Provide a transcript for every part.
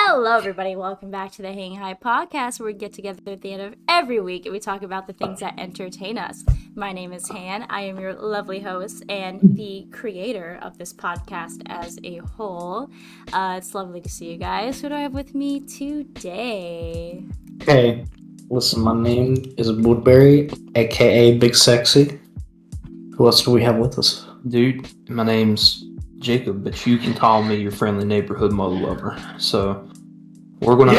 Hello, everybody. Welcome back to the Hang High podcast, where we get together at the end of every week and we talk about the things that entertain us. My name is Han. I am your lovely host and the creator of this podcast as a whole. It's lovely to see you guys. Who do I have with me today? Hey, listen, my name is Woodbury, aka Big Sexy. Who else do we have with us? Dude, my name's Jacob, but you can call me your friendly neighborhood mother lover. So we're gonna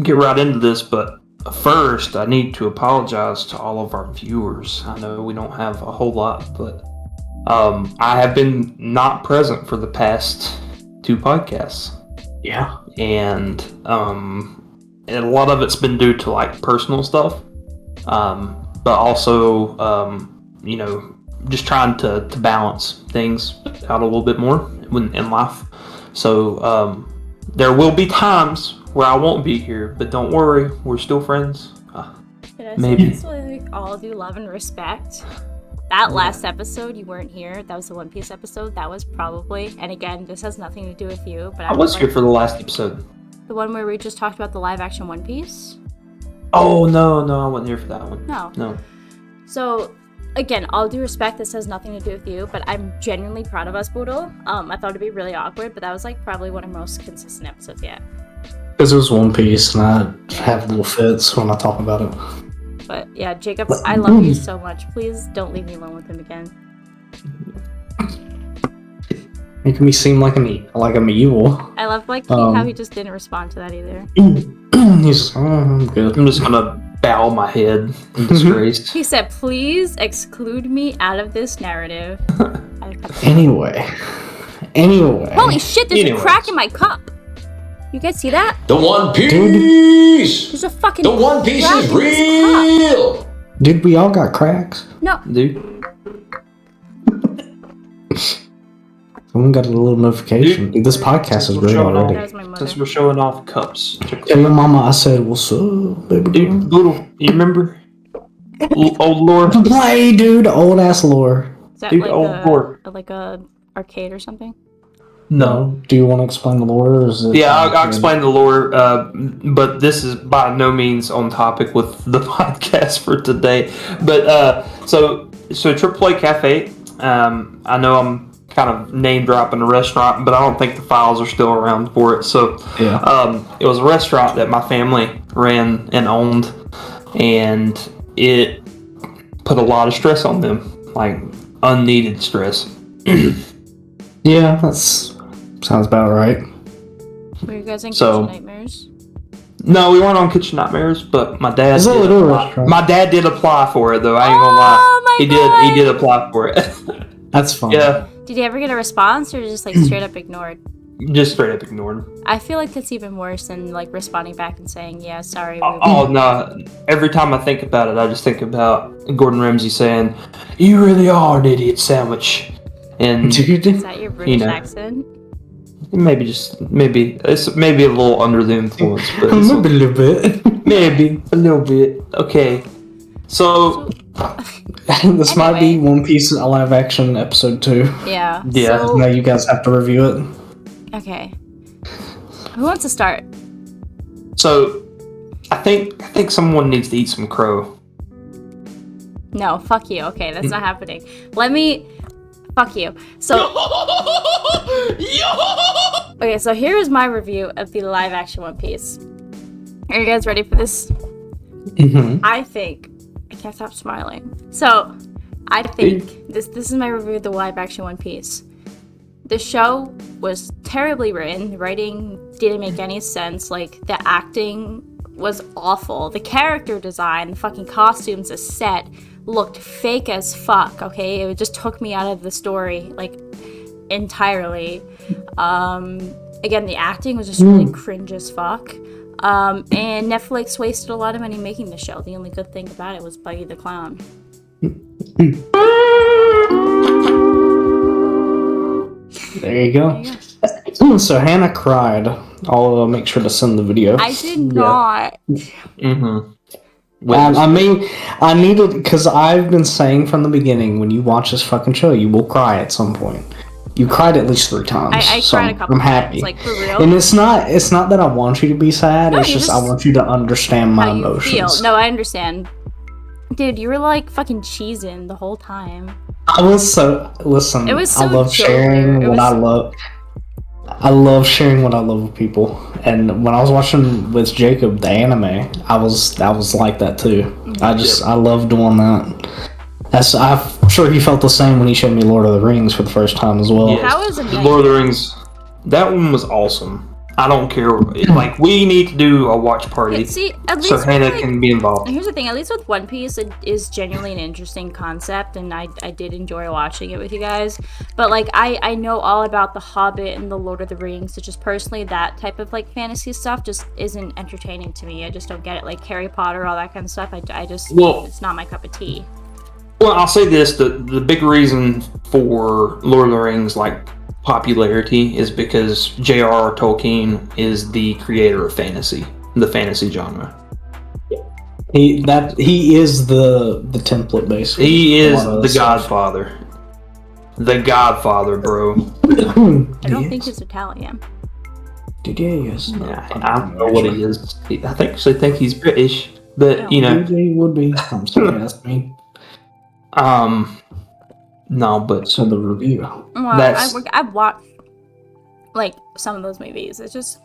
get right into this, but first I need to apologize to all of our viewers. I know we don't have a whole lot, but I have been not present for the past 2 podcasts. Yeah. And a lot of it's been due to like personal stuff, but also just trying to balance things out a little bit more in life. So there will be times where I won't be here, but don't worry, we're still friends. Maybe. So we all do love and respect. That last episode, you weren't here. That was the One Piece episode. That was probably, and again, this has nothing to do with you, but I was here for the last episode. The one where we just talked about the live action One Piece? Oh, no, I wasn't here for that one. No. So, again, all due respect, this has nothing to do with you, but I'm genuinely proud of us, Boodle. I thought it'd be really awkward, but that was like probably one of our most consistent episodes yet. Because it was One Piece, and I have little fits when I talk about it. But yeah, Jacob, I love you so much. Please don't leave me alone with him again. Making me seem like I'm evil. I love how he just didn't respond to that either. He's just, I'm good. I'm just gonna bow my head in disgrace. He said, please exclude me out of this narrative. Anyway. Holy shit, there's a crack in my cup. You guys see that? The One Piece! There's a fucking The One Piece crack is in this cup. real! Dude, we all got cracks. No. Dude. Someone got a little notification. Dude, this podcast is great already. That was my mother. Since we're showing off cups. Tell your mama I said, what's up, baby girl? Dude, Boodle, you remember? Old lore? Play, dude. Old ass lore. Is that Dude, like old lore. like a arcade or something? No. Do you want to explain the lore? Or is it I'll explain the lore, but this is by no means on topic with the podcast for today. But so AAA Cafe. I know I'm kind of name dropping a restaurant, but I don't think the files are still around for it. So it was a restaurant that my family ran and owned, and it put a lot of stress on them, like unneeded stress. Yeah, sounds about right. Were you guys in Kitchen Nightmares? No, we weren't on Kitchen Nightmares, but my dad It's a little restaurant. My dad did apply for it, though. I ain't gonna lie. He did apply for it. That's fine. Yeah. Did you ever get a response, or just like straight up ignored? Just straight up ignored. I feel like that's even worse than like responding back and saying, "Yeah, sorry." Oh no! Every time I think about it, I just think about Gordon Ramsay saying, "You really are an idiot sandwich." And is that your British accent? Maybe it's maybe a little under the influence, but maybe a little bit. Maybe a little bit. Okay, so this might be One Piece live action episode 2. Yeah. So, now you guys have to review it. Okay. Who wants to start? So, I think someone needs to eat some crow. No, fuck you. Okay, that's not happening. Fuck you. So. Okay, so here is my review of the live action One Piece. Are you guys ready for this? Mm-hmm. I can't stop smiling. So, I think this is my review of the live action One Piece. The show was terribly written. The writing didn't make any sense. Like, the acting was awful. The character design, the fucking costumes, the set looked fake as fuck, okay? It just took me out of the story, like, entirely. Again, the acting was just really cringe as fuck. And Netflix wasted a lot of money making the show. The only good thing about it was Buggy the Clown. There you go. So Hannah cried. I'll make sure to send the video. I did not. Mm-hmm. I mean, I needed, because I've been saying from the beginning, when you watch this fucking show, you will cry at some point. You cried at least 3 times. I so cried a couple I'm happy. times, like for real. And it's not that I want you to be sad. No, it's you just I just- want you to understand my How you emotions. feel. No, I understand. Dude, you were like fucking cheesing the whole time. I was so listen. It was I so love chill sharing there. what I love. I love sharing what I love with people. And when I was watching with Jacob the anime, I was like that too. I love doing that. I'm sure he felt the same when he showed me Lord of the Rings for the first time as well. Yes. That was The amazing. Lord of the Rings. That one was awesome. I don't care. Like, we need to do a watch party See, at least so with, Hannah like, can be involved. and here's the thing, at least with One Piece, it is genuinely an interesting concept, and I did enjoy watching it with you guys. But, like, I know all about The Hobbit and The Lord of the Rings, so just personally, that type of, like, fantasy stuff just isn't entertaining to me. I just don't get it. Like, Harry Potter, all that kind of stuff, I just, Well- it's not my cup of tea. Well, I'll say this: the big reason for Lord of the Rings like popularity is because J.R.R. Tolkien is the creator of fantasy, the fantasy genre. He is the template basically. He is A lot of the stuff. Godfather. The Godfather, bro. I don't think he's Italian. Yes. I don't know what he is. I actually think he's British, but you know, He would be. I'm sorry, that's me. no, but So the review. Well, That's- I've watched, like, some of those movies. It's just,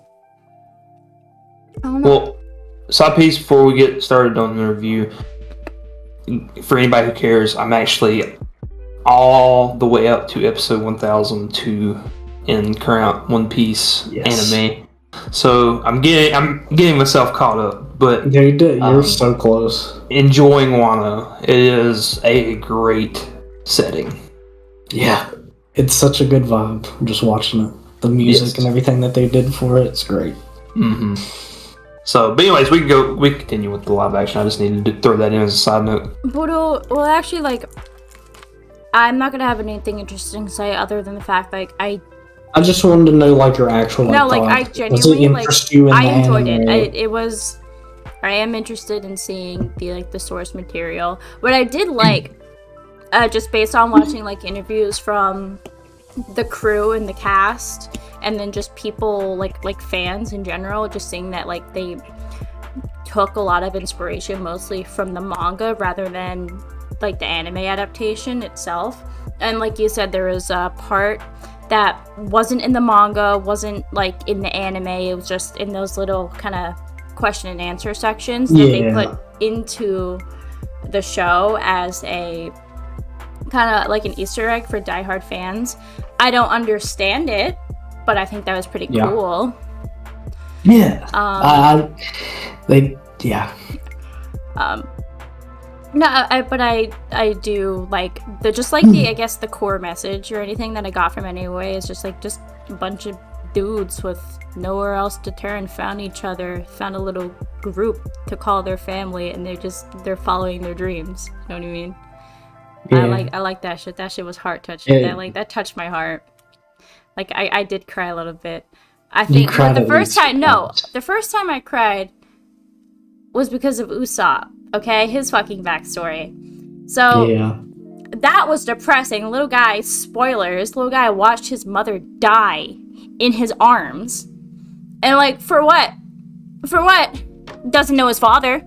I don't know. well, side piece before we get started on the review. For anybody who cares, I'm actually all the way up to episode 1002 in current One Piece Yes. anime. So I'm getting myself caught up, but Dude, you're so close. enjoying Wano. It is a great setting. Yeah. It's such a good vibe just watching it. The music Yes. and everything that they did for it, it's great. Mm-hmm. So, but anyways, we can continue with the live action. I just needed to throw that in as a side note. But, well, actually, like, I'm not gonna have anything interesting to say other than the fact, like, I just wanted to know, like, your actual, like, no, like, I thought. Does it genuinely, like, interest you in I the enjoyed anime? it. I am interested in seeing the source material. What I did like, just based on watching, like, interviews from the crew and the cast, and then just people, like fans in general, just seeing that, like, they took a lot of inspiration mostly from the manga rather than, like, the anime adaptation itself. And like you said, there was a part that wasn't in the manga, wasn't, like, in the anime, it was just in those little kind of question and answer sections that they Yeah. put into the show as a kind of like an Easter egg for diehard fans. I don't understand it, but I think that was pretty Yeah. cool. Yeah. But I do like the I guess the core message or anything that I got from it anyway is just a bunch of dudes with nowhere else to turn found each other, found a little group to call their family, and they're following their dreams. You know what I mean? Yeah. I like that shit. That shit was heart touching. Yeah. That touched my heart. Like I did cry a little bit. I think cried the at first least time no, once. the first time I cried was because of Usopp. Okay, his fucking backstory. So Yeah. that was depressing. Little guy, spoilers. Little guy watched his mother die in his arms, and like for what? For what? Doesn't know his father.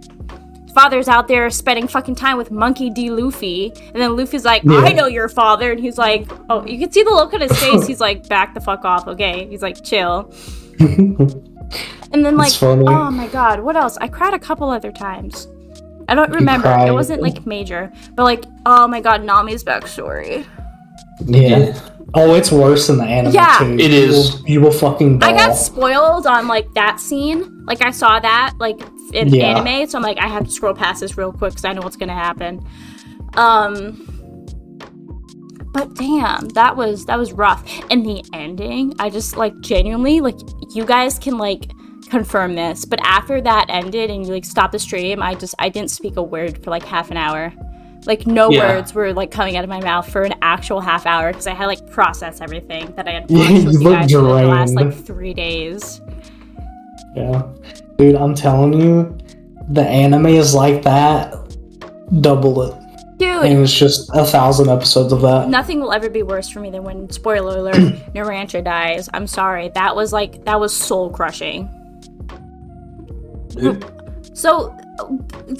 Father's out there spending fucking time with Monkey D. Luffy, and then Luffy's like, Yeah. I know your father, and he's like, oh, you can see the look on his face. He's like, back the fuck off, okay? He's like, chill. And then like, It's funny. oh my god, what else? I cried a couple other times. I don't remember. cried. It wasn't like major, but like, oh my god, Nami's backstory. Yeah. Oh, it's worse than the anime Yeah. too. It is. You will fucking I got bawl. spoiled on like that scene. Like I saw that like in Yeah. anime, so I'm like I have to scroll past this real quick because I know what's gonna happen. But damn, that was rough. And the ending, I just like genuinely like you guys can like confirm this, but after that ended and you like stopped the stream, I didn't speak a word for like half an hour. Like no Yeah. words were like coming out of my mouth for an actual half hour because I had like processed everything that I had Yeah, watched you with you look guys for like, the last like drained. 3 days. Yeah. Dude, I'm telling you, the anime is like that. Double it. Dude, and it's just 1,000 episodes of that. nothing will ever be worse for me than when, spoiler alert, Narancha dies. I'm sorry. That was soul crushing. So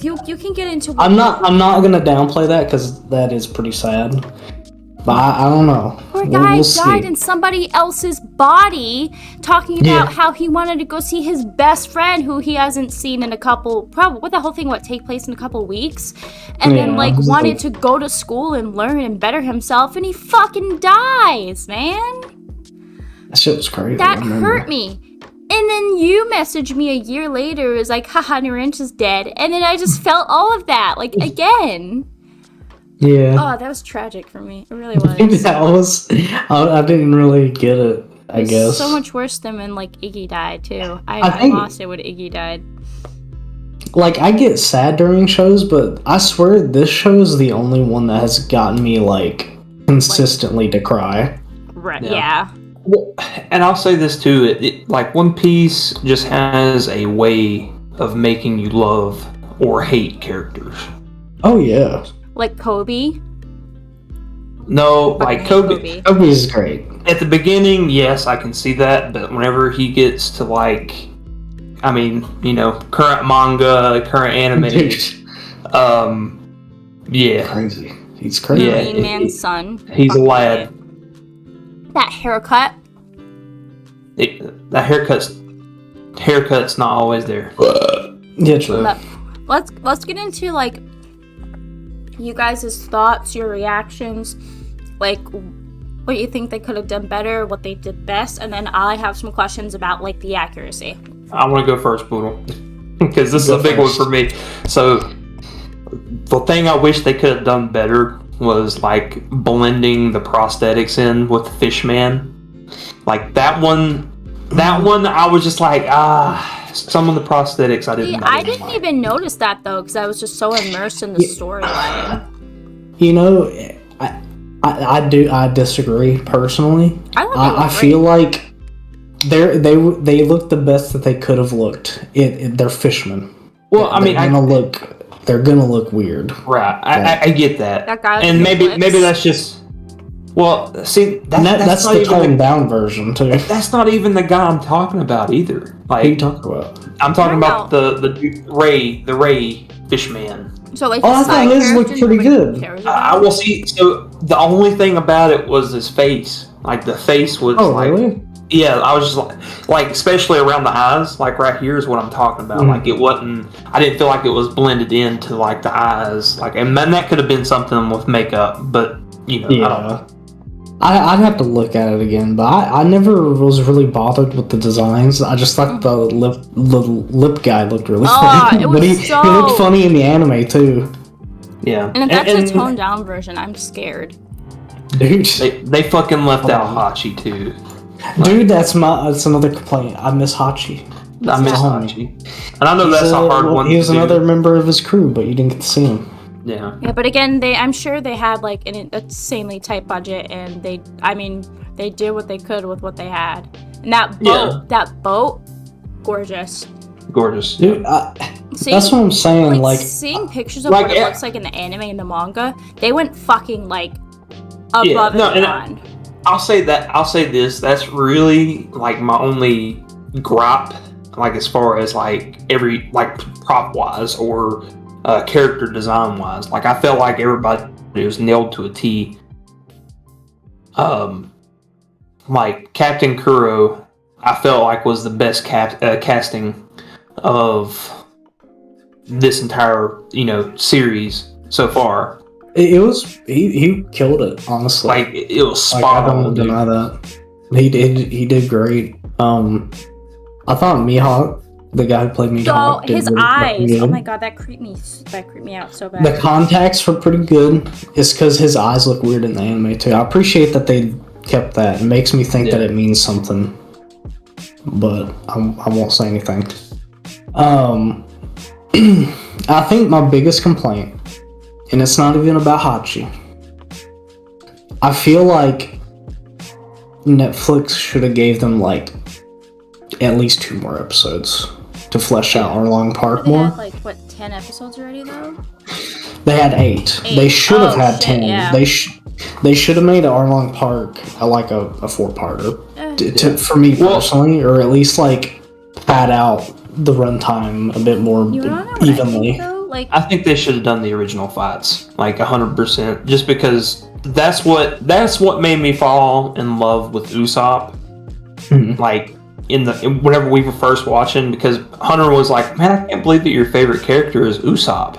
you can get into. I'm not gonna downplay that because that is pretty sad. But I don't know. Poor We'll guy see. died in somebody else's body, talking about Yeah. how he wanted to go see his best friend, who he hasn't seen in a couple. Probably what the whole thing take place in a couple weeks, and then Yeah, like it's wanted like- to go to school and learn and better himself, and he fucking dies, man. That shit was crazy. That I remember. hurt me. And then you messaged me a year later, it was like, haha, Narancha's dead. And then I just felt all of that, like, again. Yeah. Oh, that was tragic for me. It really was. That was. I didn't really get it. I It's guess. so much worse than when, like, Iggy died, too. I I think- lost it when Iggy died. Like, I get sad during shows, but I swear this show is the only one that has gotten me like consistently to cry. Right, Yeah. yeah. Well, and I'll say this too: like One Piece just has a way of making you love or hate characters. Oh yeah, Like Kobe. No, Fucking like hate Kobe. Kobe's great. At the beginning, yes, I can see that, but whenever he gets to like, I mean, current manga, current anime, Dude, yeah, crazy. He's crazy. Yeah, Green Man's son. he's a Fucking lad. hate it. That haircut. That haircut's not always there. Yeah, true. But let's get into like you guys' thoughts, your reactions, like what you think they could have done better, what they did best, and then I have some questions about like the accuracy. I want to go first, Boodle, because this is Go a big first. one for me. So, the thing I wish they could have done better was like blending the prosthetics in with Fishman. Like that one, I was just like, some of the prosthetics I See, didn't. I didn't even notice that though, because I was just so immersed in the storyline. You know, I disagree personally. I thought feel like they look the best that they could have looked. They're fishmen. Well, I mean, they're gonna look weird. right. I get that, That guy with and the maybe lips. that's just. Well, see, And that's not the even toned down version too. that's not even the guy I'm talking about either. What are you Like, talking about? I'm talking I about the Ray Fishman. So like Oh, I the thought side his looked characters pretty nobody good. cares I about. will see. So the only thing about it was his face. Like the face was Oh, like, really? yeah. I was just like, especially around the eyes. Like right here is what I'm talking about. Mhm. Like it wasn't. I didn't feel like it was blended into like the eyes. Like, and then that could have been something with makeup. But I don't know. Yeah. I'd have to look at it again, but I never was really bothered with the designs. I just thought the lip guy looked really Oh, funny. it But was he so- looked funny in the anime too. Yeah. And if that's a toned down version, I'm scared. Dude, They fucking left out Oh. Hachi too. dude, that's another complaint. I miss Hachi. I miss Oh. Hachi, and I know that's a hard one. He was to do. another member of his crew, but you didn't get to see him. Yeah. Yeah, but again, I'm sure they had like an insanely tight budget, and they did what they could with what they had. And that boat, gorgeous. Gorgeous. Dude, See, that's what I'm saying. Like, seeing pictures of like, what it looks like in the anime and the manga, they went fucking like above Yeah, no, and and beyond. I'll say this. That's really like my only gripe, like as far as like every like prop wise or character design wise. Like I felt like everybody was nailed to a T. Like Captain Kuro, I felt like was the best casting of this entire series so far. it was he killed it, honestly. Like it was Like, spot I don't on. dude. deny that. He did great. I thought Mihawk, the guy who played So Mihawk, did his really eyes, good. oh my god, that creeped me out so bad. The contacts were pretty good. It's because his eyes look weird in the anime too. I appreciate that they kept that. It makes me think that Yeah. it means something, but I won't say anything. I think my biggest complaint, and it's not even about Hachi. I feel like Netflix should have gave them like at least 2 more episodes to flesh out Arlong Park They more. had like what 10 episodes already though. They had 8. Eight. They should have Oh, had shit, 10. yeah. They should have made Arlong Park like a 4-parter. For me personally, or at least like pad out the runtime a bit more You wanna know what I evenly. think, though? Like, I think they should have done the original fights, like 100%, just because that's what made me fall in love with Usopp. Mhm. Like whenever we were first watching, because Hunter was like, "Man, I can't believe that your favorite character is Usopp,"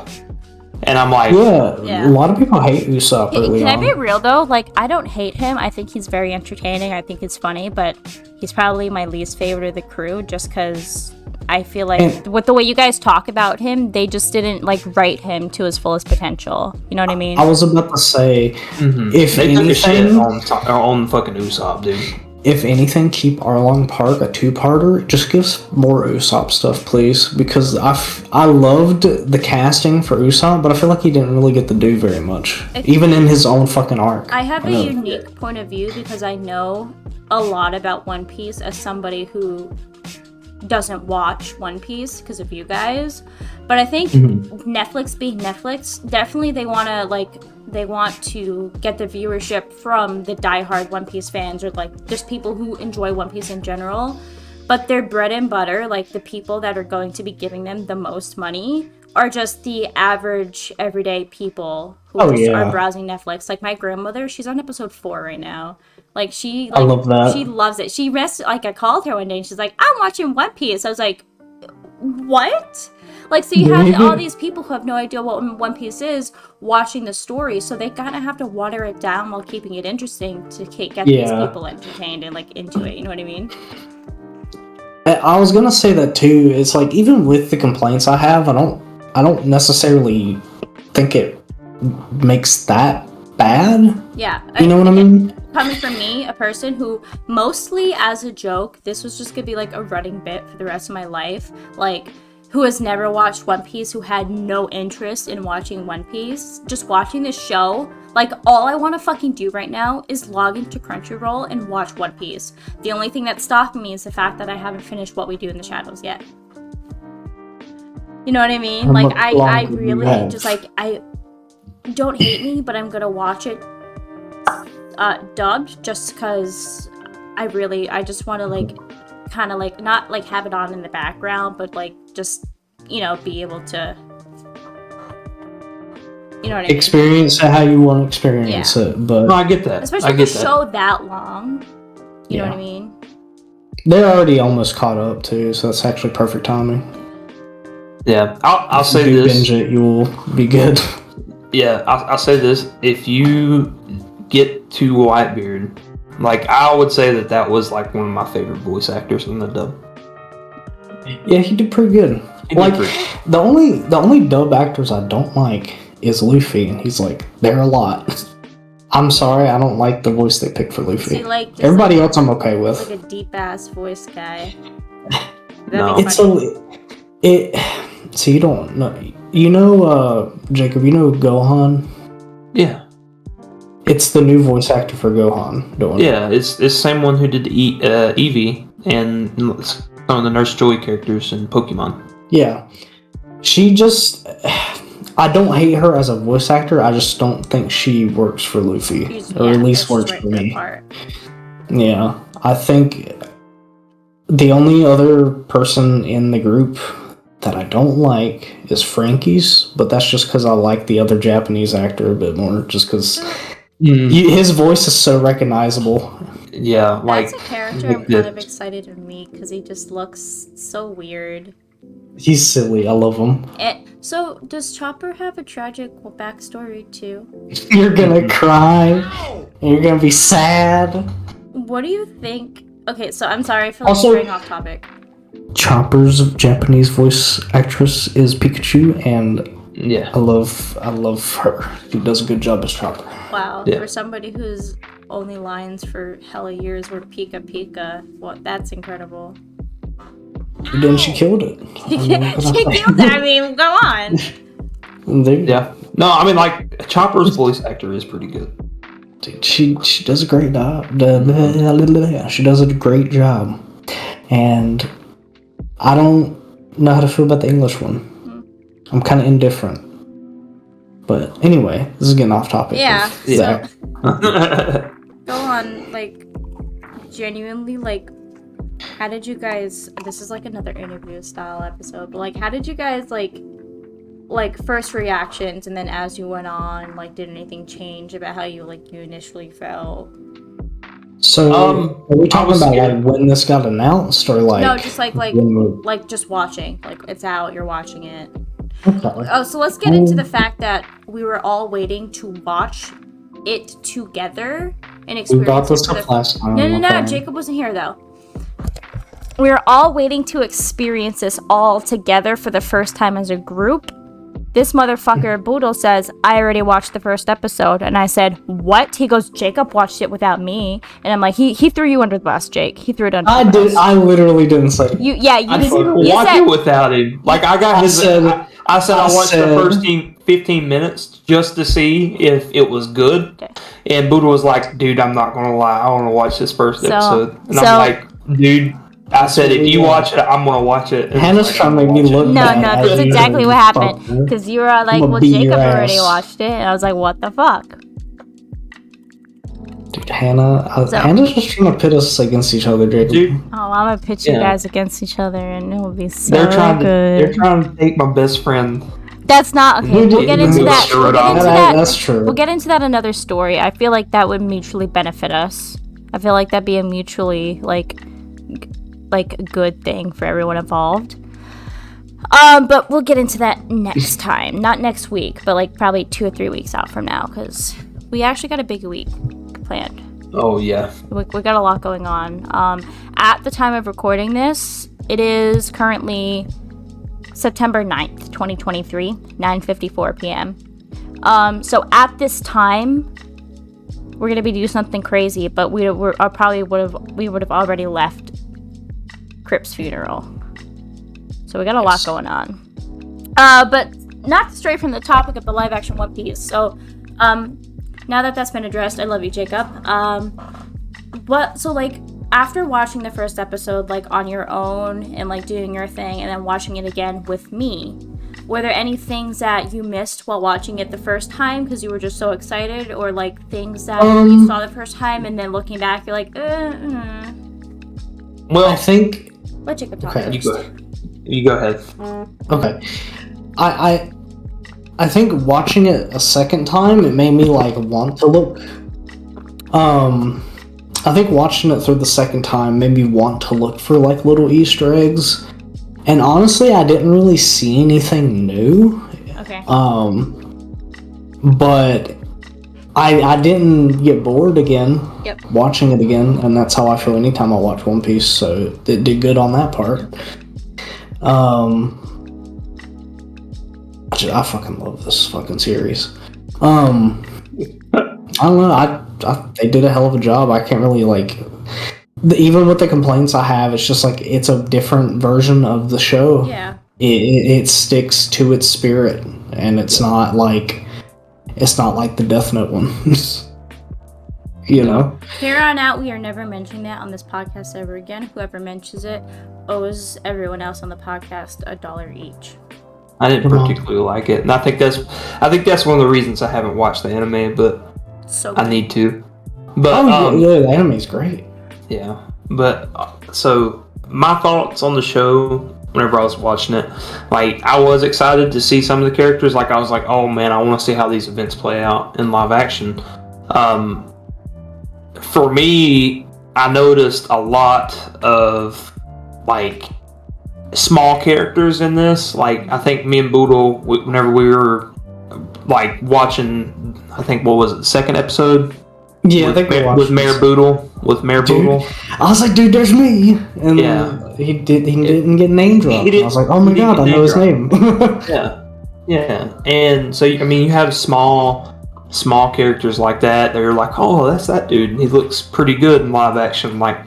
and I'm like, Yeah. A lot of people hate Usopp early can I on. be real though? Like, I don't hate him. I think he's very entertaining. I think he's funny, but he's probably my least favorite of the crew just because I feel like with the way you guys talk about him, they just didn't like write him to his fullest potential. You know what I mean? I was about to say, if they took a shit anything, on fucking Usopp, dude. if anything, keep Arlong Park a 2-parter. Just give us more Usopp stuff, please, because I loved the casting for Usopp, but I feel like he didn't really get to do very much, even in his own fucking arc. I have a know. unique point of view because I know a lot about One Piece as somebody who doesn't watch One Piece because of you guys. But I think Netflix being Netflix, definitely they want to get the viewership from the diehard One Piece fans or like just people who enjoy One Piece in general. But their bread and butter, like the people that are going to be giving them the most money, are just the average everyday people who are browsing Netflix. Like my grandmother, she's on episode 4 right now. Like I love that. She loves it. She I called her one day and she's like, "I'm watching One Piece." I was like, "What?" Like, so you have all these people who have no idea what One Piece is watching the story, so they kind of have to water it down while keeping it interesting to get these people entertained and like into it. You know what I mean? I was gonna say that too. It's like even with the complaints I have, I don't necessarily think it makes that bad. Yeah. You know what I mean? Coming from me, a person who mostly as a joke, this was just gonna be like a running bit for the rest of my life, like who has never watched One Piece, who had no interest in watching One Piece, just watching this show, like all I want to fucking do right now is log into Crunchyroll and watch One Piece. The only thing that's stopping me is the fact that I haven't finished What We Do in the Shadows yet. You know what I mean? Like I really just like, I don't hate me, but I'm gonna watch it dubbed just because I just want to like kind of like not like have it on in the background, but like just, you know, be able to, you know what I mean? Experience it how you want to experience it, but No, I get that. Especially with a show that long. You know what I mean? they're already almost caught up too, so that's actually perfect timing. Yeah, I'll say If you this. binge it, you will be good. Yeah, I'll say this. If you get to Whitebeard, like I would say that was like one of my favorite voice actors in the dub. Yeah, he did pretty good. The only dub actors I don't like is Luffy, and he's like, they're a lot. I'm sorry, I don't like the voice they picked for Luffy. See, like, Everybody else I'm okay with. like a deep ass voice guy. No. So you don't know, you know, Jacob, you know Gohan? Yeah, It's the new voice actor for Gohan doing it. yeah. It's the same one who did Eevee and some of the Nurse Joy characters in Pokemon. Yeah. She just, I don't hate her as a voice actor, I just don't think she works for Luffy. Or at least works for me. Yeah. I think the only other person in the group that I don't like is Frankie's, but that's just because I like the other Japanese actor a bit more, just because his voice is so recognizable. Yeah, like That's a character I'm kind of excited to meet because he just looks so weird. He's silly, I love him. So, does Chopper have a tragic backstory too? You're gonna cry, and you're gonna be sad. What do you think? Okay, so I'm sorry for Also- straying off topic. Chopper's Japanese voice actress is Pikachu, and yeah. I love her. She does a good job as Chopper. Wow, Yeah. for somebody whose only lines for hella years were Pika Pika, that's incredible. And then she killed it. She killed it. I mean, go on. Yeah. No, I mean like Chopper's voice actor is pretty good. Dude, she does a great job. She does a great job, and I don't know how to feel about the English one. I'm kind of indifferent. But anyway, this is getting off topic. Yeah. with Zach. Go on, like, genuinely, like, how did you guys, this is like another interview style episode, but like, how did you guys, like first reactions, and then as you went on, like, did anything change about how you initially felt? So, are we talking about scared. like when this got announced, or like? No, just like when just watching, like, it's out, you're watching it. okay. Oh, so let's get into the fact that we were all waiting to watch it together and experience We brought it this for up last time. No, okay. Jacob wasn't here though. We were all waiting to experience this all together for the first time as a group. This motherfucker Boodle says, I already watched the first episode. And I said, what? He goes, Jacob watched it without me. And I'm like, he threw you under the bus, Jake. He threw it under the bus. I literally didn't say. You Watch said, it without him. Like, I got his. I said I watched the first 15 minutes just to see if it was good. Okay. And Buddha was like, dude, I'm not going to lie. I want to watch this first episode. And I'm like, dude, I said, if you watch it, I'm going to watch it. And Hannah's trying to make me look No, bad. that's exactly what happened. Because you were like, I'm gonna well, beat Jacob your already ass. watched it. And I was like, what the fuck? Dude, Hannah's just trying to pit us against each other, Jacob. Dude, Oh, I'm going to pitch you Yeah. guys against each other. And it will be so they're trying good. to take my best friend. That's not okay. We'll get into that. We'll get into that. That's true. We'll get into that another story. I feel like that would mutually benefit us. I feel like that'd be a mutually like good thing for everyone involved. But we'll get into that next time. Not next week, but like probably 2 or 3 weeks out from now, because we actually got a big week planned. Oh, yeah. We got a lot going on. At the time of recording this, it is currently September 9th, 2023, 9:54 p.m. So at this time, we're gonna be doing something crazy, but we would have already left Crip's funeral. So we got a lot going on. But not to stray from the topic of the live action One Piece. So, now that that's been addressed, I love you, Jacob. After watching the first episode, like, on your own and, like, doing your thing and then watching it again with me, were there any things that you missed while watching it the first time because you were just so excited, or, like, things that you saw the first time and then looking back, you're like, Well, I think. Let Jacob talk Okay. first. You go ahead. Okay. I think watching it a second time, it made me like want to look. I think watching it through the second time made me want to look for like little Easter eggs, and honestly, I didn't really see anything new. Okay. But I didn't get bored again. Yep. Watching it again, and that's how I feel anytime I watch One Piece. So it did good on that part. I fucking love this fucking series. I don't know. They did a hell of a job. I can't really like. Even with the complaints I have, it's just like it's a different version of the show. Yeah. It sticks to its spirit, and it's not like the Death Note one. You know. Here on out, we are never mentioning that on this podcast ever again. Whoever mentions it owes everyone else on the podcast $1 each. I didn't particularly like it, and I think that's one of the reasons I haven't watched the anime, but So I need to. But yeah, the anime's great. yeah. But so my thoughts on the show whenever I was watching it, like I was excited to see some of the characters. Like I was like, oh man, I want to see how these events play out in live action. For me, I noticed a lot of like small characters in this. Like I think me and Boodle, whenever we were like watching, I think what was it, the second episode? Yeah, I think with Mayor Boodle. With Mayor Boodle. I was like, dude, there's me. And Yeah. he didn't get name dropped. He didn't- I was like, oh my he didn't god, I get know his name name. Yeah. And so I mean, you have small characters like that. They're like, oh, that's that dude. He looks pretty good in live action. Like,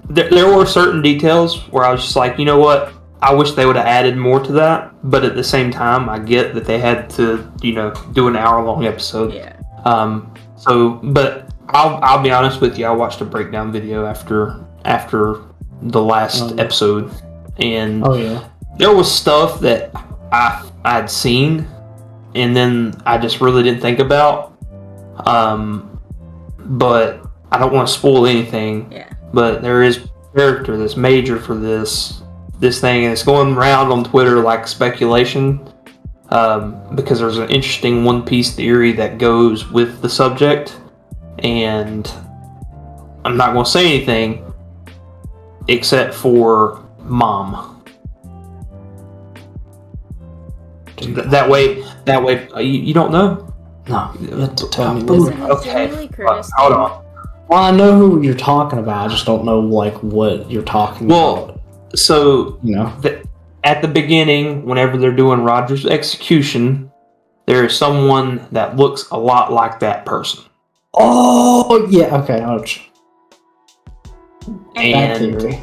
there were certain details where I was just like, you know what? I wish they would have added more to that. But at the same time, I get that they had to, do an hour-long episode. Yeah. But I'll be honest with you. I watched a breakdown video after the last episode, and Oh yeah. there was stuff that I'd seen and then I just really didn't think about. But I don't want to spoil anything. Yeah. But there is a character that's major for this thing, and it's going around on Twitter like speculation. Because there's an interesting One Piece theory that goes with the subject, and I'm not going to say anything except for Mom. That way, you don't know. No, you have to tell me. Was it Okay, Jamie Lee Curtis hold thing? on. Well, I know who you're talking about. I just don't know like what you're talking about. Well, so You know. at the beginning, whenever they're doing Roger's execution, there is someone that looks a lot like that person. Oh yeah. Okay. Ouch. That And theory.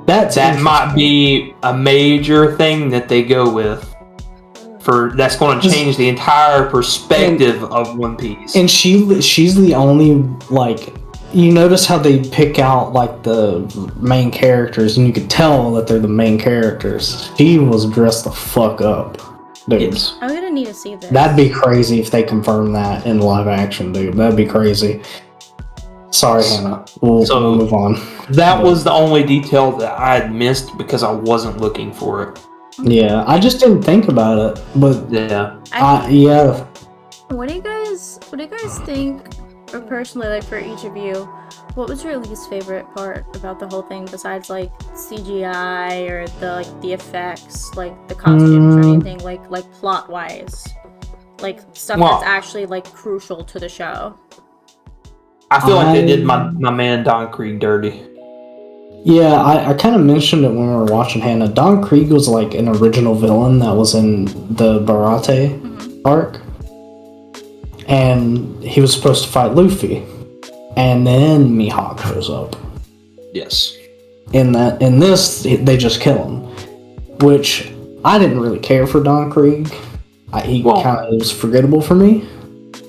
That might be a major thing that they go with. That's going to change the entire perspective of One Piece. And she's the only, like, you notice how they pick out like the main characters, and you could tell that they're the main characters. She was dressed the fuck up, dude. Yes. I'm gonna need to see this. That'd be crazy if they confirm that in live action, dude. That'd be crazy. Sorry, Hannah. We'll move on. That was the only detail that I had missed because I wasn't looking for it. Yeah, I just didn't think about it, but Yeah. yeah. What do you guys think, or personally, like for each of you, what was your least favorite part about the whole thing besides like CGI or the effects, like the costumes or anything, like plot wise, like stuff Well- that's actually like crucial to the show? I feel like they did my man Don Krieg dirty. Yeah, I kind of mentioned it when we were watching Hannah. Don Krieg was like an original villain that was in the Barate arc. And he was supposed to fight Luffy. And then Mihawk shows up. Yes. In this, they just kill him. Which, I didn't really care for Don Krieg. He kind of was forgettable for me.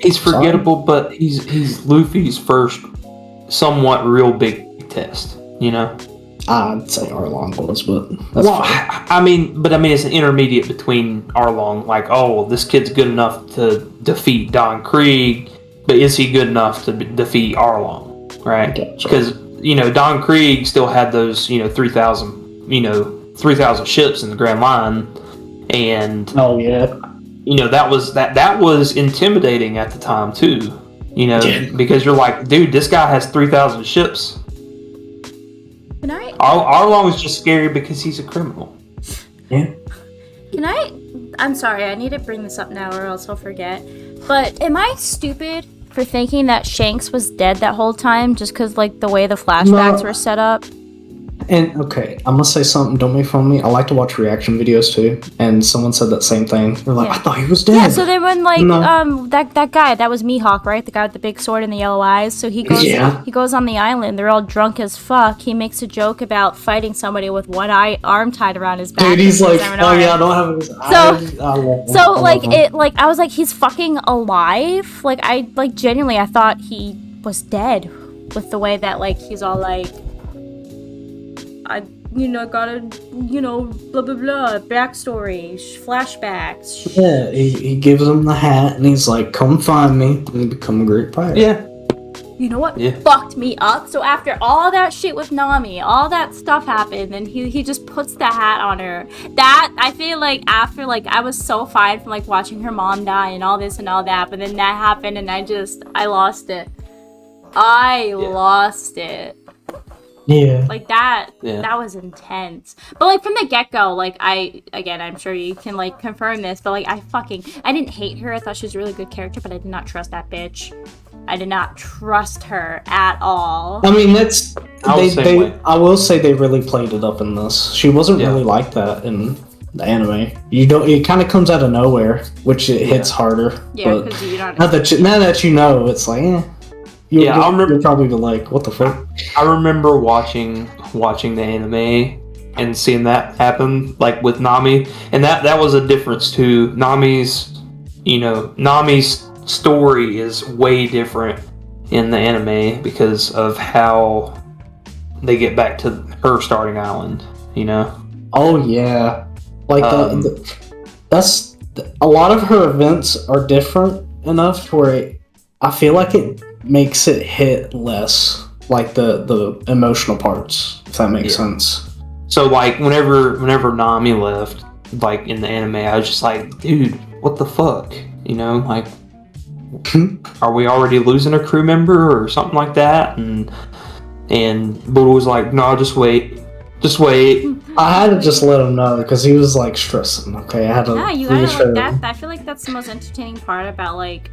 He's forgettable, but he's Luffy's first somewhat real big test, you know? I'd say Arlong was, but that's fine. I mean, it's an intermediate between Arlong, like, oh, this kid's good enough to defeat Don Krieg, but is he good enough to defeat Arlong, right? Because, Don Krieg still had those, 3,000 ships in the Grand Line, and oh yeah, that was intimidating at the time too, because you're like, dude, this guy has 3,000 ships. Can I? Arlong is just scary because he's a criminal. Yeah. I'm sorry, I need to bring this up now or else I'll forget. But am I stupid for thinking that Shanks was dead that whole time just because, like, the way the flashbacks were set up? And okay, I'm gonna say something. Don't make fun of me. I like to watch reaction videos too, and someone said that same thing. They're like, Yeah. "I thought he was dead." Yeah. So then when No. that guy that was Mihawk, right? The guy with the big sword and the yellow eyes. So he goes on the island. They're all drunk as fuck. He makes a joke about fighting somebody with one arm tied around his back. Dude, he's like, an "Oh arm." yeah, I don't have his eyes." I love him. I was like, he's fucking alive. Like genuinely, I thought he was dead with the way that like he's all like, gotta, blah blah blah, backstory, flashbacks. Yeah, he gives him the hat, and he's like, "Come find me, and you become a great pirate." Yeah. You know what Yeah. fucked me up? So after all that shit with Nami, all that stuff happened, and he just puts the hat on her. That, I feel like after, like, I was so fine from, like, watching her mom die and all this and all that, but then that happened, and I lost it. Lost it. Yeah. Like, that Yeah. was intense. But, like, from the get-go, like, I'm sure you can, like, confirm this, but, like, I didn't hate her. I thought she was a really good character, but I did not trust that bitch. I did not trust her at all. I mean, I will say they really played it up in this. She wasn't really like that in the anime. It kind of comes out of nowhere, which it hits harder. Yeah, but because you don't now that you know, it's like, you'll probably be like, what the fuck? I remember watching the anime and seeing that happen, like with Nami, and that was a difference too. Nami's story is way different in the anime because of how they get back to her starting island. Oh yeah, like that's a lot of her events are different enough to where I feel like it makes it hit less, like the emotional parts, if that makes sense. So like whenever Nami left, like in the anime, I was just like, dude, what the fuck? You know, like, are we already losing a crew member or something like that? And Buddha was like, no, just wait. I had to just let him know because he was like stressing. Okay, I had to. Yeah, you gotta reassure like him. that. I feel like that's the most entertaining part about like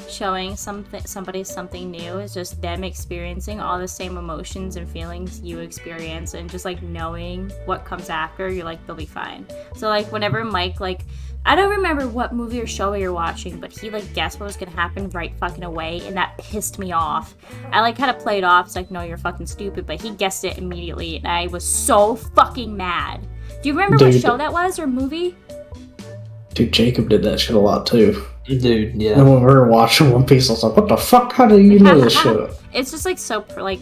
showing somebody something new is just them experiencing all the same emotions and feelings you experience, and just like knowing what comes after. You're like, they'll be fine. So like whenever Mike, like, I don't remember what movie or show you're watching, but he like guessed what was gonna happen right fucking away, and that pissed me off. I like kind of played off. It's like, no, you're fucking stupid, but he guessed it immediately, and I was so fucking mad. Do you remember what Dude. show that was or movie? Dude, Jacob did that shit a lot too. Dude, yeah. And when we were watching One Piece, I was like, "What the fuck? How do you know this shit?" It's just like so like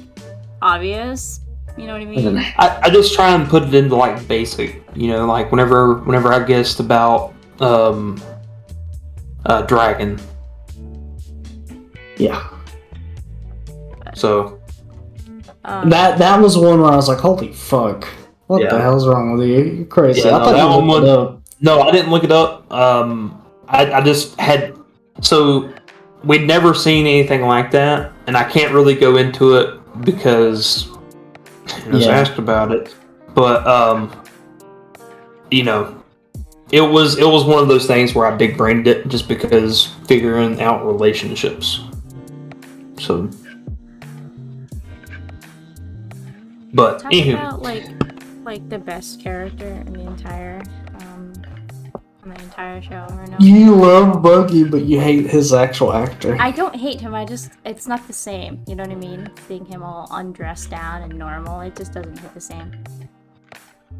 obvious. You know what I And mean? then, I just try and put it into like basic, you know, like whenever I guessed about Dragon. yeah, So that was one where I was like, "Holy fuck! What Yeah. the hell's wrong with you? You're crazy." Yeah, I no, thought that you one looked was- it up. no, I didn't look it up. I just had, so we'd never seen anything like that, and I can't really go into it because I was Yeah. asked about it. But you know, it was one of those things where I big brained it just because figuring out relationships. So, but Talk anywho, about like the best character in the entire show. Or no? You love Buggy, but you hate his actual actor. I don't hate him. It's not the same. You know what I mean? Seeing him all undressed down and normal, it just doesn't hit the same.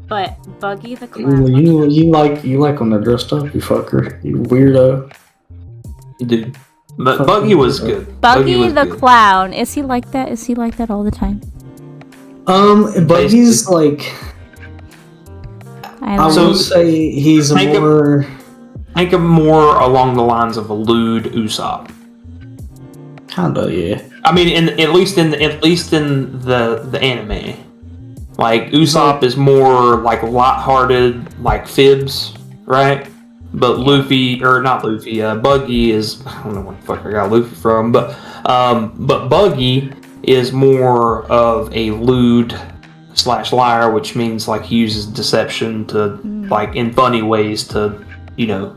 But Buggy the Clown. You like when they're dressed up, you fucker, you weirdo. dude, but Buggy was good. Buggy was the good. Clown. Is he like that? Is he like that all the time? Buggy's like, I don't So- know. would say he's Think of- more. Think of more along the lines of a lewd Usopp. Kinda, yeah. I mean, at least in the anime, like Usopp is more like lighthearted, like fibs, right? But Luffy, or not Luffy, Buggy is, I don't know where the fuck I got Luffy from, but Buggy is more of a lewd / liar, which means like he uses deception to like in funny ways to, you know,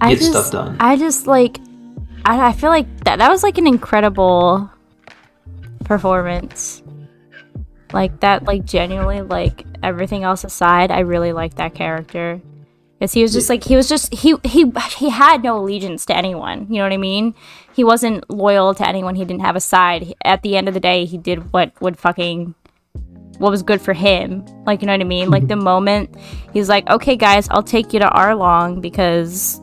get stuff done. I just like, I feel like that was like an incredible performance. Like that, like genuinely, like everything else aside, I really like that character. Because he was just like, he had no allegiance to anyone. You know what I mean? He wasn't loyal to anyone. He didn't have a side. At the end of the day, he did what was good for him. Like, you know what I mean? Like the moment he's like, okay guys, I'll take you to Arlong because,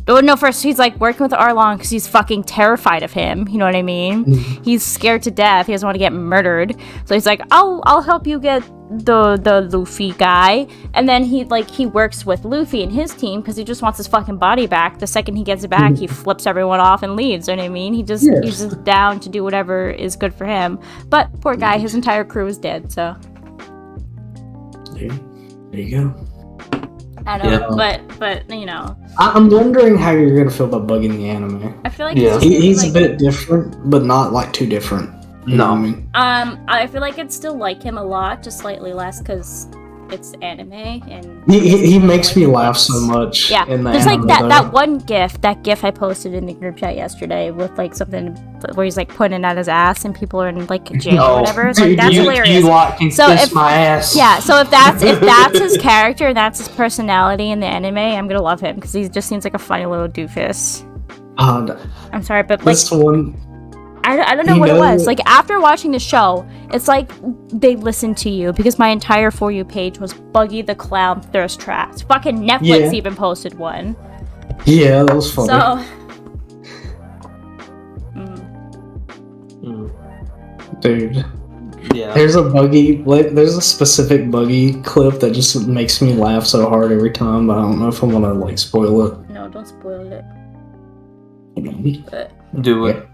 oh no, first he's like working with Arlong because he's fucking terrified of him. You know what I mean? He's scared to death. He doesn't want to get murdered. So he's like, I'll help you get the Luffy guy. And then he works with Luffy and his team because he just wants his fucking body back. The second he gets it back, he flips everyone off and leaves. You know what I mean? He's just down to do whatever is good for him. But poor guy, his entire crew is dead. So There you go. I don't know, Yeah. but you know, I'm wondering how you're gonna feel about Buggy in the anime. I feel like Yeah. it's just He's like, a bit different, but not like too different. You know what I mean? I feel like I'd still like him a lot, just slightly less because it's anime and He makes me laugh so much. yeah. In the There's like anime, that though. one gif I posted in the group chat yesterday with like something where he's like pointing at his ass and people are in like jail or whatever. It's like that's hilarious. You like can So kiss if- my ass. Yeah, so if that's his character and that's his personality in the anime, I'm gonna love him because he just seems like a funny little doofus. I'm sorry, but like This one, I don't know You what it know- was. Like after watching the show, it's like they listened to you because my entire For You page was Buggy the Clown thirst traps. Fucking Netflix Yeah. even posted one. yeah, that was funny. So Mm. Dude, Yeah. There's there's a specific buggy clip that just makes me laugh so hard every time, but I don't know if I'm gonna like spoil it. No, don't spoil it. But Do it.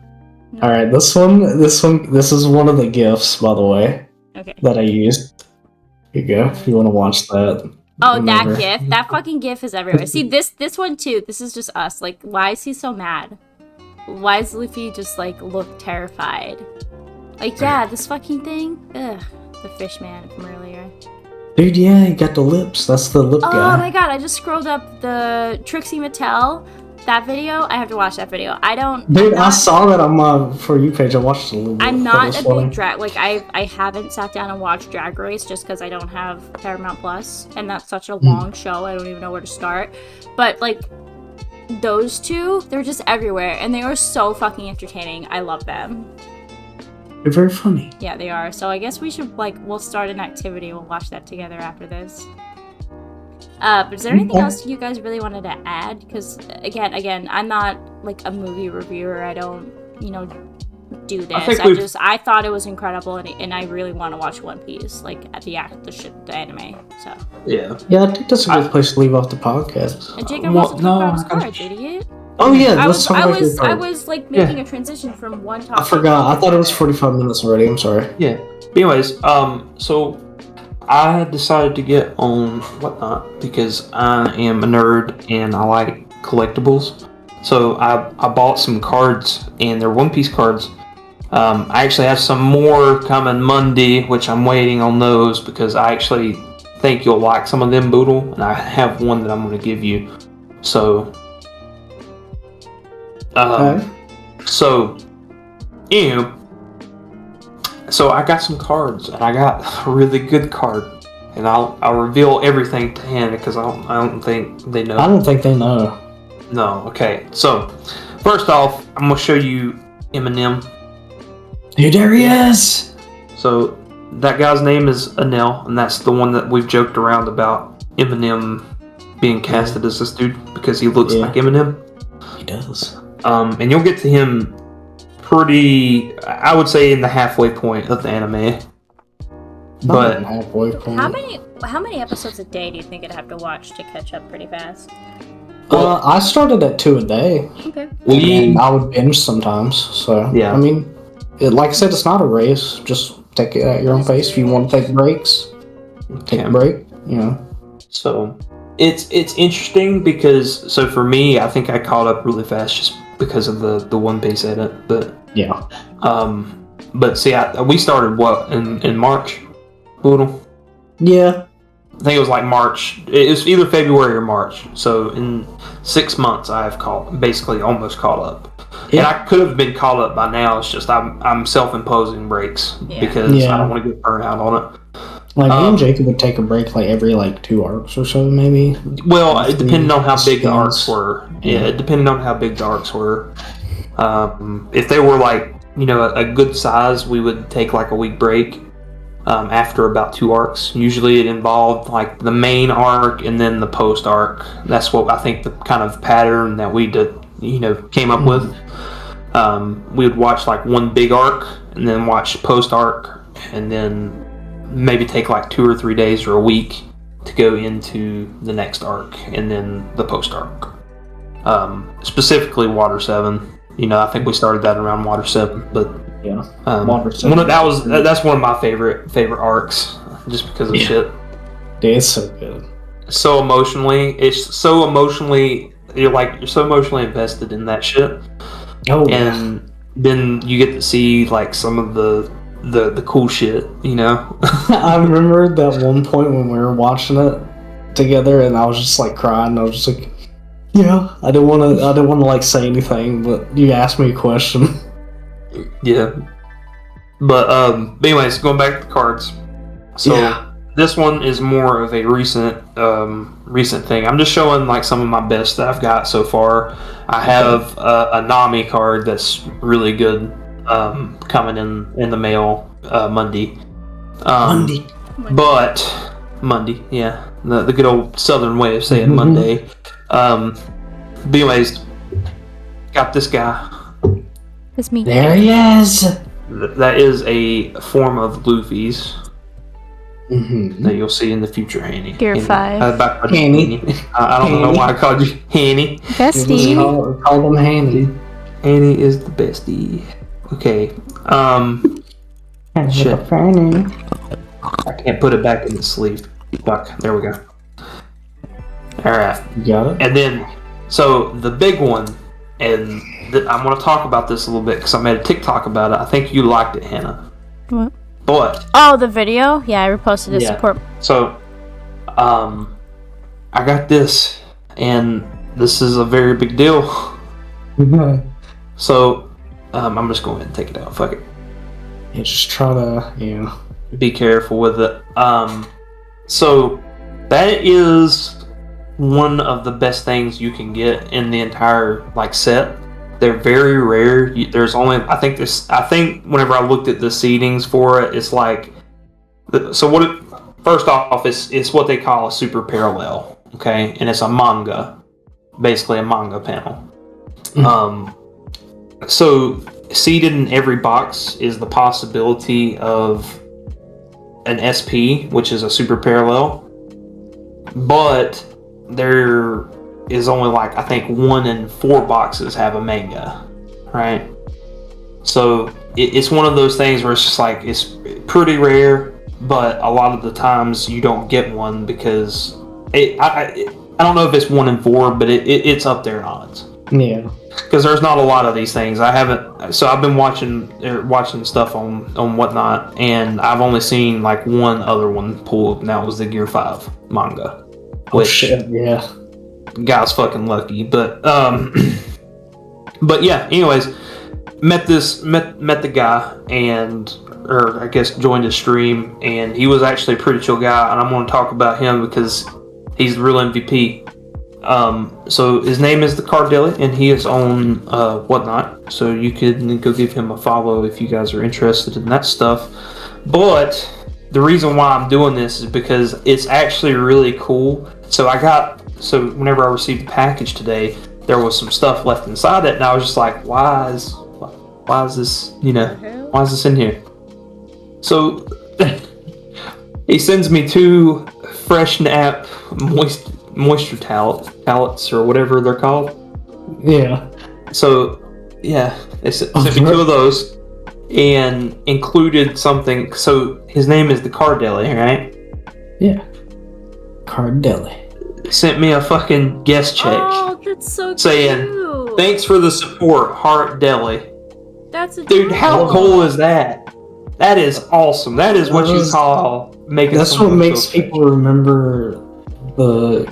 All right, this is one of the gifs, by the way, okay. that I used. Here you go. If you want to watch that. Oh, Whenever. that gif. That fucking gif is everywhere. See, this one too. This is just us. Like, why is he so mad? Why is Luffy just, like, look terrified? Like, yeah, this fucking thing. Ugh. The fish man from earlier. Dude, yeah, he got the lips. That's the lip Oh guy. my god, I just scrolled up the Trixie Mattel. That video. I have to watch that video. Dude, I saw that on my For You page. I watched it a little bit. I'm That not was a funny. big drag. Like, I haven't sat down and watched Drag Race just because I don't have Paramount Plus, and that's such a long show. I don't even know where to start. But like, those two, they're just everywhere, and they are so fucking entertaining. I love them. They're very funny. Yeah, they are. So I guess we should we'll start an activity. We'll watch that together after this. But is there anything else you guys really wanted to add? Because again, I'm not like a movie reviewer. I don't, do this. I thought it was incredible, and I really want to watch One Piece, like at the anime. So Yeah. Yeah, I think that's a good place to leave off the podcast. and Jacob wants to talk about his cards, idiot. Oh yeah, I let's talk about your I cards. was like making a transition from one topic. I forgot. I thought it was 45 minutes already. I'm sorry. Yeah. But anyways, so I decided to get on Whatnot because I am a nerd and I like collectibles. So I bought some cards, and they're One Piece cards. I actually have some more coming Monday, which I'm waiting on those because I actually think you'll like some of them, Boodle, and I have one that I'm going to give you. So, Okay. so, anywho, so I got some cards, and I got a really good card, and I'll reveal everything to him because I don't think they know. I don't think they know. No, okay. So, first off, I'm gonna show you Eminem. Dude, there he is. So, that guy's name is Anel, and that's the one that we've joked around about Eminem being casted as this dude because he looks like Eminem. He does. And you'll get to him pretty, I would say, in the halfway point of the anime. But halfway point. How many episodes a day do you think I'd have to watch to catch up pretty fast? I started at 2 a day. Okay. And I would binge sometimes. So Yeah. I mean, like I said, it's not a race. Just take it at your own pace. If you want to take breaks, take a break. So it's interesting because for me, I think I caught up really fast just because of the One Piece edit. But Yeah. but see, we started in March, Boodle? Yeah. I think it was like March. It was either February or March. So in 6 months, I have basically almost caught up. Yeah. And I could have been caught up by now. It's just I'm self-imposing breaks because I don't want to get burnt out on it. Like me and Jacob would take a break like every 2 arcs or so, maybe. Well, it depended on how big the skins. arcs were. Yeah, it depended on how big the arcs were. If they were a good size, we would take a week break. After about 2 arcs. Usually it involved the main arc and then the post arc. That's what I think the kind of pattern that we came up with. We would watch one big arc and then watch post arc and then maybe take 2 or 3 days or a week to go into the next arc and then the post arc. Specifically Water 7. I think we started that around Water 7, but Yeah. that's one of my favorite arcs, just because of shit. Dude, it's so good. So emotionally, you're so emotionally invested in that shit. Oh, And then you get to see some of the cool shit, I remember that one point when we were watching it together, and I was just crying. I was just like, "Yeah, I didn't want to say anything, but you asked me a question." Yeah. But anyways, going back to the cards. So this one is more of a recent thing. I'm just showing some of my best that I've got so far. I have a Nami card that's really good coming in the mail Monday. But Monday, yeah. The good old southern way of saying Monday. But anyways, got this guy. It's me. There he is. that is a form of Luffy's Mm-hmm. that you'll see in the future, Hanny. Gear Hanny. 5. Hanny. I don't know why I called you Hanny. Bestie. Call them handy. Hanny is the bestie. Okay. Shit. I can't put it back in the sleeve. Fuck. There we go. Alright. You got it? And then, so the big one, and I'm going to talk about this a little bit because I made a TikTok about it. I think you liked it, Hannah. What? But, Oh, the video? Yeah, I reposted to Yeah. support. so, I got this, and this is a very big deal. So, I'm just going ahead and take it out. Fuck it. Yeah, just try to, Be careful with it. So that is one of the best things you can get in the entire set. They're very rare. There's only I think whenever I looked at the seedings for it, it's first off, it's what they call a super parallel. Okay, and it's a manga, basically a manga panel. So seeded in every box is the possibility of an SP, which is a super parallel, but there is only I think 1 in 4 boxes have a manga, right? So it's one of those things where it's just it's pretty rare, but a lot of the times you don't get one because I don't know if it's 1 in 4, but it's up there in odds. Yeah. Because there's not a lot of these things. I've been watching stuff on whatnot, and I've only seen one other one pulled, and that was the Gear 5 manga. Which Shit, yeah. guy's fucking lucky. But but yeah, anyways, met the guy, or I guess joined his stream, and he was actually a pretty chill guy, and I'm gonna talk about him because he's the real MVP. So his name is the Cardelli, and he is on whatnot. So you can go give him a follow if you guys are interested in that stuff. But the reason why I'm doing this is because it's actually really cool. So whenever I received the package today, there was some stuff left inside it, and I was just like, why is this why is this in here? So he sends me 2 Fresh Nap moisture pallets or whatever they're called. Yeah. So yeah, they sent me 2 of those and included something. So his name is the Cardelli, right? Yeah. Cardelli. Sent me a fucking guest check Oh, that's so saying, cute. "Thanks for the support, Heart Deli." That's Dude, how cool is that? That is awesome. That is what you call making. That's what someone makes feel people remember the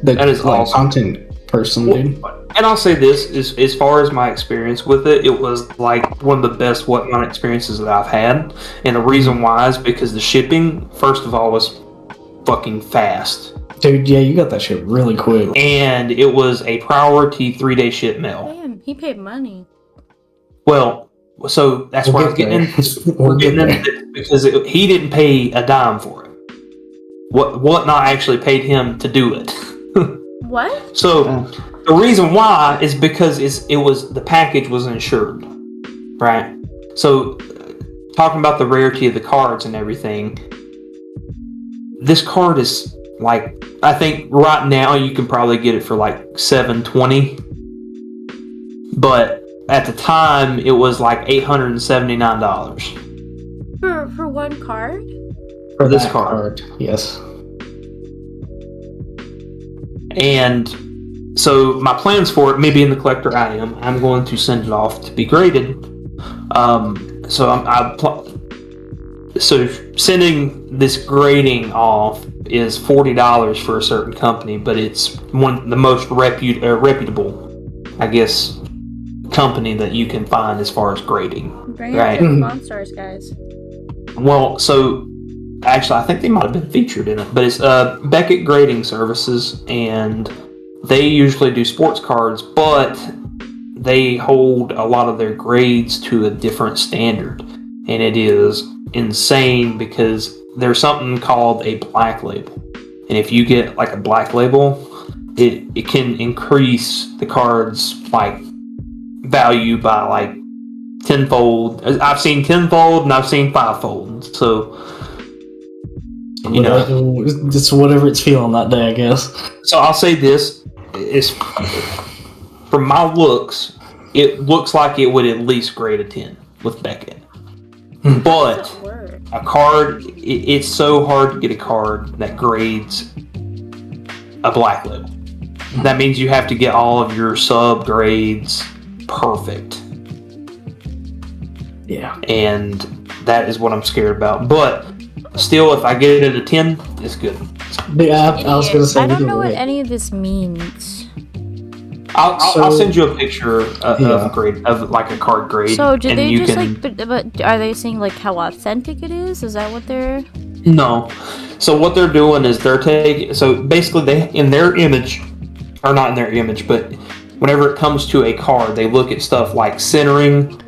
That is awesome. content person, dude. And I'll say this, as far as my experience with it, it was one of the best Whatnot experiences that I've had. And the reason why is because the shipping, first of all, was fucking fast. Dude, yeah, you got that shit really quick. And it was a priority 3-day ship mail. Damn, he paid money. Well, so that's why I was getting in. We're getting into this because he didn't pay a dime for it. Whatnot actually paid him to do it. What? So the reason why is because the package was insured, right? So talking about the rarity of the cards and everything, this card is I think right now you can probably get it for $720, but at the time it was $879 For one card? For this that card. Yes. And so my plans for it, me being the collector I'm going to send it off to be graded. So sending this grading off is $40 for a certain company, but it's the most reputable, I guess, company that you can find as far as grading. Bring Right. it to the Monstars, guys. Well, so actually, I think they might have been featured in it, but it's Beckett Grading Services, and they usually do sports cards, but they hold a lot of their grades to a different standard, and it is insane because there's something called a black label, and if you get a black label, it can increase the card's value by tenfold. I've seen tenfold and I've seen fivefold. So, you know, it's whatever it's feeling that day, I guess. so I'll say this: is from my looks, it looks like it would at least grade a 10 with Beckett. But a card, it's so hard to get a card that grades a black label. That means you have to get all of your sub grades perfect. Yeah. And that is what I'm scared about. But still, if I get it at a 10, it's good. Yeah, I was gonna say. I don't either know what way. any of this means. I'll send you a picture of grade of like a card grade. So do and they you just can... but are they saying like how authentic it is? Is that what they're? No. So what they're doing is they're taking. So basically, they in their image, or not in their image, but whenever it comes to a card, they look at stuff like centering.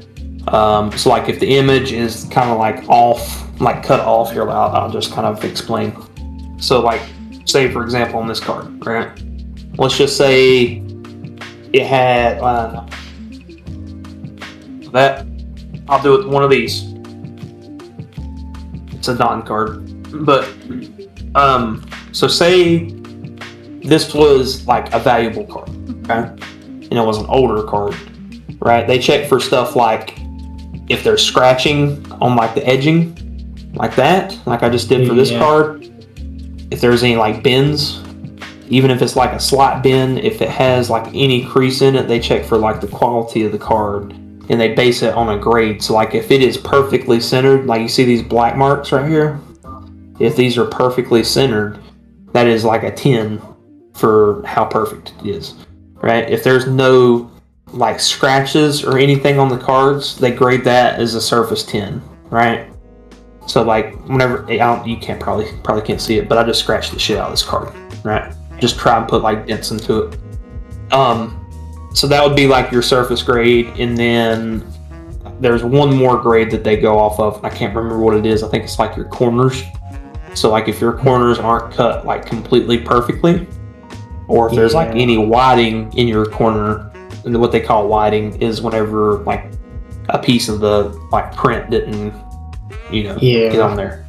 So like if the image is kind of like off, like cut off here, I'll just kind of explain. So like, say for example on this card, right? Let's just say it had that. I'll do it with one of these. It's a Don card, but so say this was like a valuable card, okay, and it was an older card, right? They check for stuff like if there's scratching on like the edging, like that, like I just did for this card. If there's any like bends, even if it's like a slight bend, if it has like any crease in it, they check for like the quality of the card. And they base it on a grade. So like if it is perfectly centered, like you see these black marks right here, if these are perfectly centered, that is like a 10 for how perfect it is, right? If there's no like scratches or anything on the cards, they grade that as a surface 10, right? So like whenever, you can't probably can't see it, but I just scratched the shit out of this card, right? Just try and put like dents into it. So that would be like your surface grade, and then there's one more grade that they go off of. I can't remember what it is. I think it's like your corners. So like if your corners aren't cut like completely perfectly, or if there's like any whiting in your corner, and what they call whiting is whenever like a piece of the like print didn't, get on there.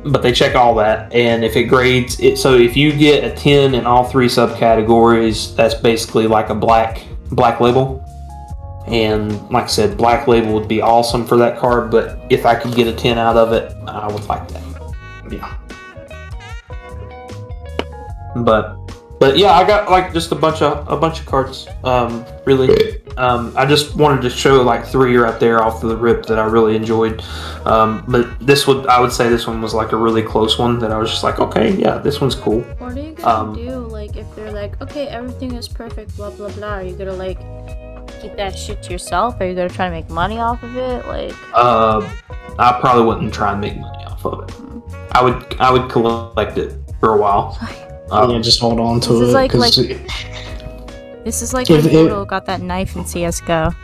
But they check all that, and if it grades it, so if you get a 10 in all three subcategories, that's basically like a black label. And like I said, black label would be awesome for that card, but if I could get a 10 out of it, I would like that. Yeah. But yeah, I got like just a bunch of cards. Really, I just wanted to show like 3 right there off the rip that I really enjoyed. But I would say this one was like a really close one that I was just like, okay, yeah, this one's cool. What are you gonna do? Like if they're like, okay, everything is perfect, blah blah blah. Are you gonna like keep that shit to yourself? Are you gonna try to make money off of it? Like, I probably wouldn't try and make money off of it. I would collect it for a while. Just hold on to this it. This is like when Boodle got that knife in CSGO.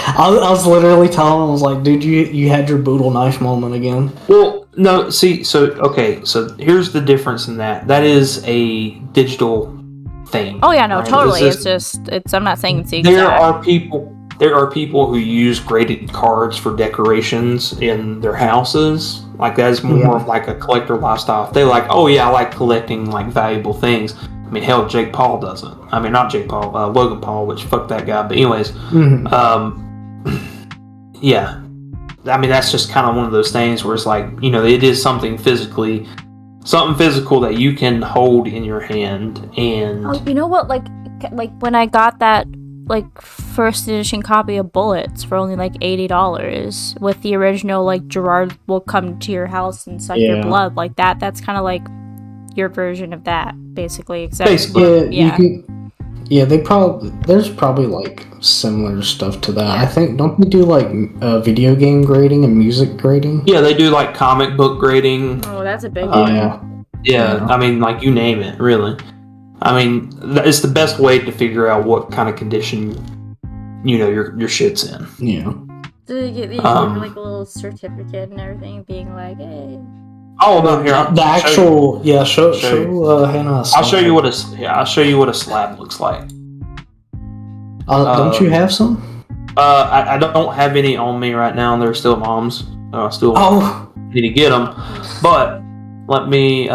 I was literally telling him, I was like, dude, you had your Boodle knife moment again. Well, no, see, so here's the difference in that. That is a digital thing. Oh yeah, no, right? totally. I'm not saying it's the exact. There are people who use graded cards for decorations in their houses. Like that's more of like a collector lifestyle. They like, oh yeah, I like collecting like valuable things. I mean, hell, Jake Paul doesn't. I mean, not Jake Paul, Logan Paul, which fuck that guy. But anyways, yeah. I mean, that's just kind of one of those things where it's like, it is something physical that you can hold in your hand. And oh, you know what? Like when I got that like first edition copy of Bullets for only like $80 with the original like Gerard will come to your house and suck your blood, like that's kind of like your version of that basically, except there's probably like similar stuff to that. I think, don't they do like video game grading and music grading? Yeah, they do like comic book grading. Oh, that's a big one. Yeah, I mean, like you name it, really. I mean, it's the best way to figure out what kind of condition, your shit's in. Yeah. Do you get like a little certificate and everything, being like, hey. Oh no! Here, the actual show Hannah. I'll show you what a slab looks like. Don't you have some? I don't have any on me right now. They're still mom's. Still need to get them. But let me.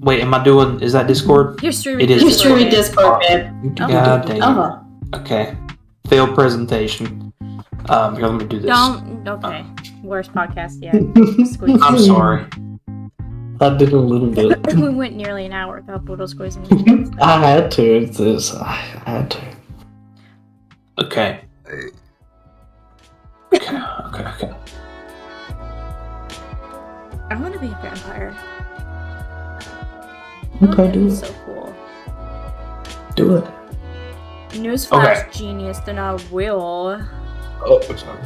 Wait, am I doing? Is that Discord? You're streaming. It is. You're streaming Discord, man. God damn. Uh-huh. Okay. Failed presentation. Here, let me do this. Okay. Worst podcast yet. I'm sorry. I did a little bit. We went nearly an hour without Boodle squeezing. I had to. I had to. Okay. Okay. I want to be a vampire. Okay, do it. So cool. Do it. Newsflash, Okay. genius. Then I will. Oh, I'm sorry.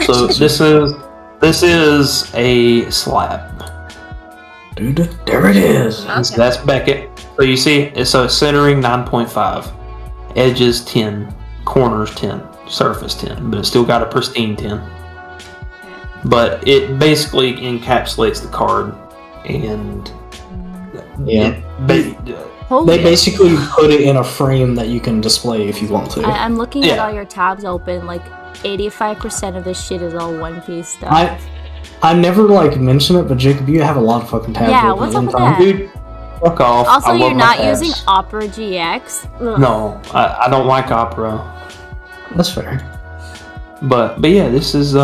So this is a slab. Dude, there it is. Okay. That's Beckett. So you see, so centering 9.5, edges 10, corners 10, surface 10, but it's still got a pristine 10. But it basically encapsulates the card, and Yeah. Holy They basically put it in a frame that you can display if you want to. I'm looking at Yeah. all your tabs open. Like 85% of this shit is all One Piece stuff. I never like mention it, but Jacob, you have a lot of fucking tabs. Yeah, open what's at up one with time. that? Dude, fuck off. Also, I love you're my not tabs. using Opera GX. Ugh. No, I don't like opera. That's fair. But yeah, this is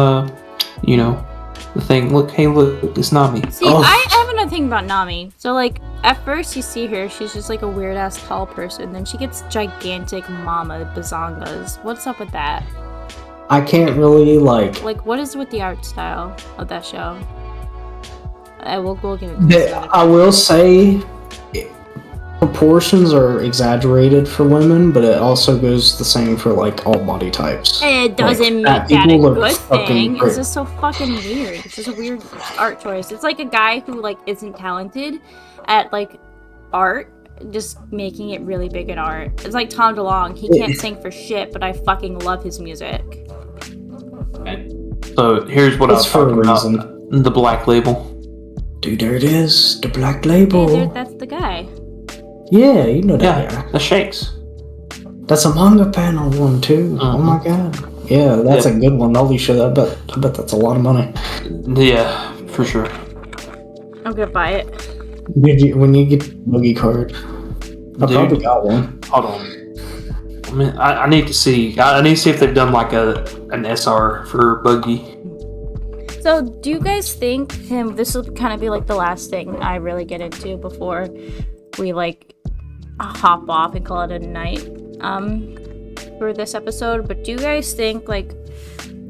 you know, the thing. Look, hey, look, it's Nami. See, Oh. I have another thing about Nami. So, like, at first you see her, she's just like a weird ass tall person. Then she gets gigantic mama bazongas. What's up with that? I can't really like. Like, what is with the art style of that show? We'll get into this later. I will say, proportions are exaggerated for women, but it also goes the same for like all body types. It doesn't Like, make that a people are good fucking thing. It's great. just so fucking weird. It's just a weird art choice. It's like a guy who like isn't talented at like art, just making it really big in art. It's like Tom DeLonge. He can't sing for shit, but I fucking love his music. So here's what I was It's for a talking about. reason. The Black Label. Dude, there it is, the black Hey, label. dude, that's the guy. Yeah, you know that Yeah, guy. the Shakes. That's a manga panel one too. Oh Mhm. my god. Yeah, that's a good one. Holy shit, I bet that's a lot of money. Yeah, for sure. I'm gonna buy it. When you get the boogie card, I Dude. probably got one. Hold on. I mean, I need to see. I need to see if they've done like an SR for Buggy. So, do you guys think this will kind of be like the last thing I really get into before we like hop off and call it a night for this episode? But do you guys think like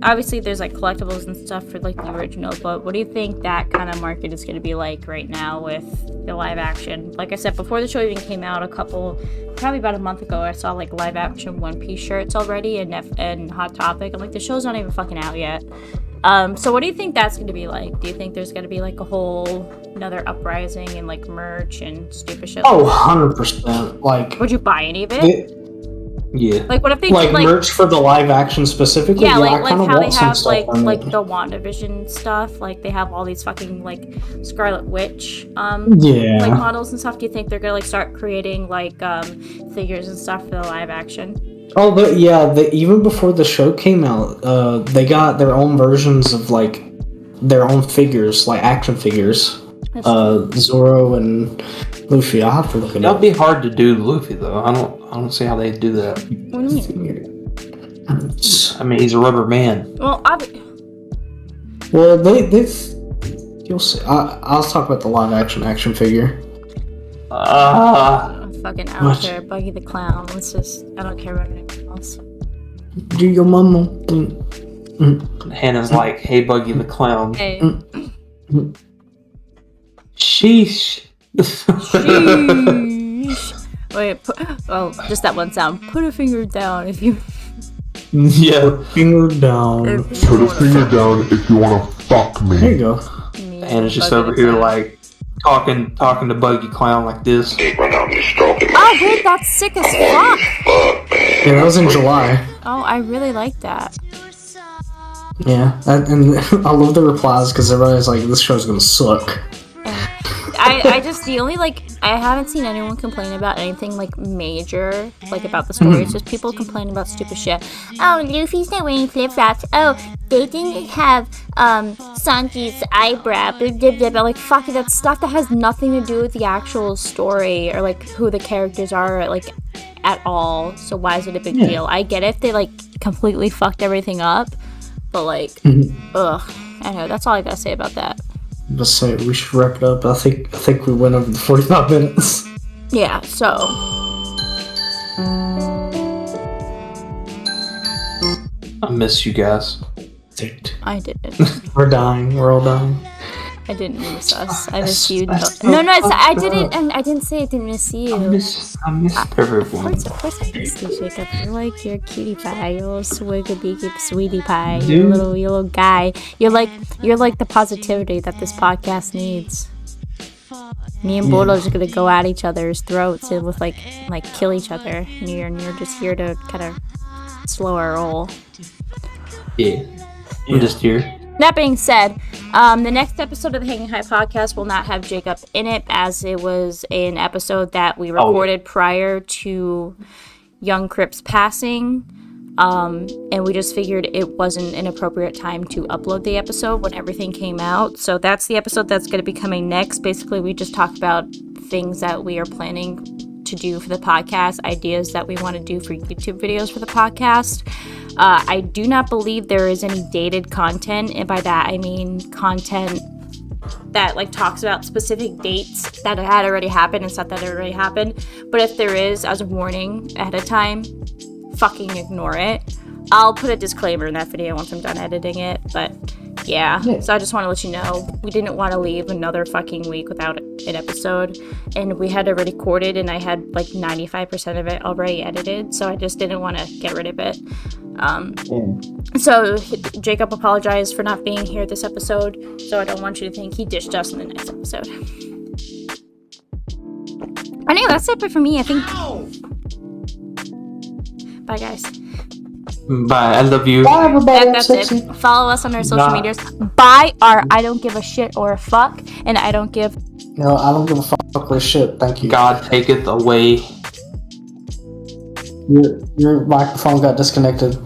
obviously there's like collectibles and stuff for like the original, but what do you think that kind of market is going to be like right now with the live action? Like I said, before the show even came out, probably about a month ago, I saw like live action One Piece shirts already and Hot Topic. I'm like, the show's not even fucking out yet. So what do you think that's going to be like? Do you think there's going to be like a whole another uprising and like merch and stupid shit? Oh, 100%. Like, Would you buy any of it? Yeah. Like what if they like did like merch for the live action specifically? yeah, I like kinda how they want some have stuff on like it. the WandaVision stuff, like they have all these fucking like Scarlet Witch Yeah. like models and stuff. Do you think they're gonna like start creating like figures and stuff for the live action? Oh, even before the show came out, they got their own versions of like their own figures, like action figures. Zoro and Luffy. I have to look it That'd up. be hard to do Luffy though. I don't see how they do that. What do you mean? I mean, he's a rubber man. Well, Well, they've. You'll see. I'll talk about the live action figure. fucking out What? there, Buggy the Clown. Let's just I don't care about anything else. Do your mama. Hannah's like, "Hey, Buggy the Clown." Hey. Sheesh. Sheesh. Wait, just that one sound. Put a finger down if you. Yeah. Finger down. Put a finger down if you wanna fuck me. There you go. Hannah's just over here like talking to Buggy Clown like this. Oh, wait, that's sick as fuck. Yeah, that was in July. Oh, I really like that. Yeah, and I love the replies because everybody's like, "This show's gonna suck." I just the only like I haven't seen anyone complain about anything like major like about the story. It's just people complaining about stupid shit. Oh, Luffy's not wearing flip flops. Oh, they didn't have Sanji's eyebrow. Blah, blah, blah, blah. Like fuck it, that's stuff that has nothing to do with the actual story or like who the characters are like at all. So why is it a big deal? I get it if they like completely fucked everything up, but like ugh. I don't know. That's all I gotta say about that. Let's say we should wrap it up. I think we went over the 45 minutes. Yeah, so I miss you guys. Dude, I didn't. we're dying. We're all dying. I didn't miss us. I miss you. No, I didn't. And I didn't say I didn't miss you. I miss everyone. Of course, I missed you, Jacob. You're like your cutie pie, your little swiggy sweetie pie, Dude. your little guy. You're like the positivity that this podcast needs. Me and Bodo's gonna go at each other's throats and with like kill each other. And you're just here to kind of slow our roll. Yeah. I'm just here. That being said, the next episode of the Hanging High podcast will not have Jacob in it, as it was an episode that we recorded prior to Young Crip's passing. And we just figured it wasn't an appropriate time to upload the episode when everything came out. So that's the episode that's going to be coming next. Basically, we just talk about things that we are planning to do for the podcast, ideas that we want to do for YouTube videos for the podcast. I do not believe there is any dated content, and by that I mean content that like talks about specific dates that had already happened and stuff that had already happened. But if there is, as a warning ahead of time, fucking ignore it. I'll put a disclaimer in that video once I'm done editing it, but yeah. So I just want to let you know, we didn't want to leave another fucking week without an episode, and we had already recorded, and I had like 95% of it already edited, so I just didn't want to get rid of it. So Jacob apologized for not being here this episode, so I don't want you to think he dished us in the next episode. Anyway, that's it for me, I think. Bye, guys. Bye. I love you. Bye, everybody. That's it. Follow us on our social medias. Bye our I don't give a shit or a fuck, and I don't give. No, I don't give a fuck or a shit. Thank you. God taketh away. Your microphone got disconnected.